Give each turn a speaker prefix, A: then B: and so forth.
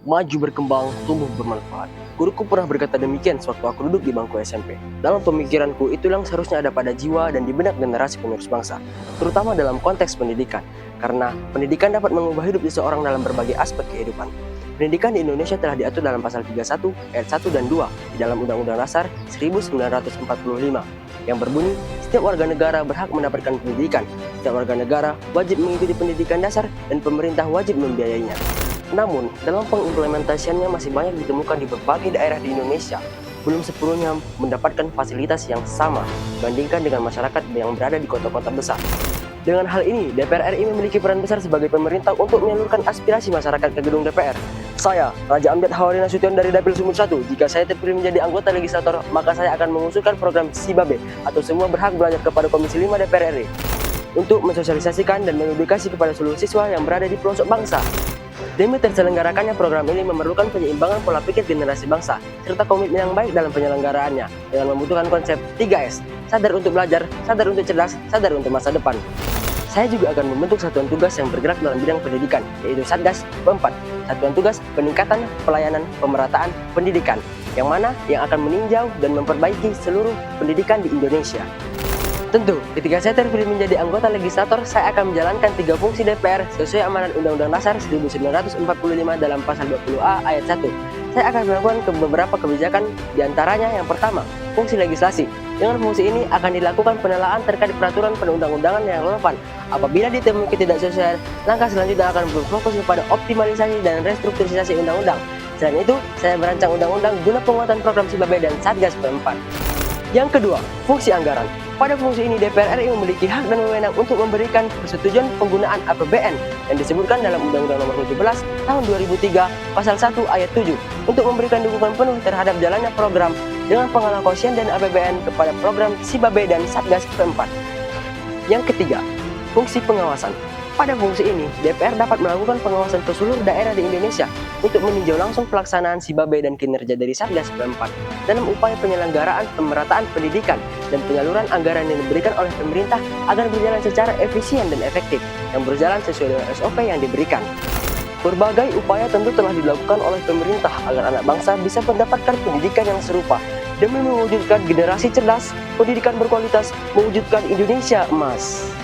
A: maju berkembang, tumbuh bermanfaat. Guruku pernah berkata demikian sewaktu aku duduk di bangku SMP. Dalam pemikiranku, itu yang seharusnya ada pada jiwa dan di benak generasi penerus bangsa, terutama dalam konteks pendidikan. Karena pendidikan dapat mengubah hidup seseorang dalam berbagai aspek kehidupan. Pendidikan di Indonesia telah diatur dalam pasal 31, ayat 1 dan 2 di dalam Undang-Undang Dasar 1945 yang berbunyi, setiap warga negara berhak mendapatkan pendidikan, setiap warga negara wajib mengikuti pendidikan dasar dan pemerintah wajib membiayainya. Namun, dalam pengimplementasiannya masih banyak ditemukan di berbagai daerah di Indonesia, belum sepenuhnya mendapatkan fasilitas yang sama dibandingkan dengan masyarakat yang berada di kota-kota besar. Dengan hal ini, DPR RI memiliki peran besar sebagai pemerintah untuk menyalurkan aspirasi masyarakat ke gedung DPR. Saya, Raja Amjad Hawari Nasution dari Dapil Sumut 1, jika saya terpilih menjadi anggota legislator, maka saya akan mengusulkan program Sibabe atau Semua Berhak Belajar kepada Komisi 5 DPR RI untuk mensosialisasikan dan mengedukasi kepada seluruh siswa yang berada di pelosok bangsa. Demi terselenggarakannya program ini memerlukan penyeimbangan pola pikir generasi bangsa, serta komitmen yang baik dalam penyelenggaraannya, dengan membutuhkan konsep 3S, sadar untuk belajar, sadar untuk cerdas, sadar untuk masa depan. Saya juga akan membentuk satuan tugas yang bergerak dalam bidang pendidikan, yaitu Satgas P4, Satuan Tugas Peningkatan Pelayanan Pemerataan Pendidikan, yang mana yang akan meninjau dan memperbaiki seluruh pendidikan di Indonesia. Tentu, ketika saya terpilih menjadi anggota legislator, saya akan menjalankan 3 fungsi DPR sesuai amanat Undang-Undang Dasar 1945 dalam pasal 20A ayat 1. Saya akan melakukan beberapa kebijakan, diantaranya yang pertama, fungsi legislasi. Dengan fungsi ini akan dilakukan penelaahan terkait peraturan perundang-undangan yang relevan. Apabila ditemui ketidaksesuaian, langkah selanjutnya akan berfokus kepada optimalisasi dan restrukturisasi undang-undang. Selain itu, saya merancang undang-undang guna penguatan program Sibabe dan Satgas P4. Yang kedua, fungsi anggaran. Pada fungsi ini DPR RI memiliki hak dan wewenang untuk memberikan persetujuan penggunaan APBN yang disebutkan dalam Undang-Undang Nomor 17 Tahun 2003 Pasal 1 Ayat 7 untuk memberikan dukungan penuh terhadap jalannya program dengan pengalokasian dan APBN kepada program Sibabe dan Satgas P4. Yang ketiga, fungsi pengawasan. Pada fungsi ini, DPR dapat melakukan pengawasan ke seluruh daerah di Indonesia untuk meninjau langsung pelaksanaan Sibabe dan kinerja dari Satgas P4 dalam upaya penyelenggaraan pemerataan pendidikan dan penyaluran anggaran yang diberikan oleh pemerintah agar berjalan secara efisien dan efektif, yang berjalan sesuai dengan SOP yang diberikan. Berbagai upaya tentu telah dilakukan oleh pemerintah agar anak bangsa bisa mendapatkan pendidikan yang serupa demi mewujudkan generasi cerdas, pendidikan berkualitas, mewujudkan Indonesia emas.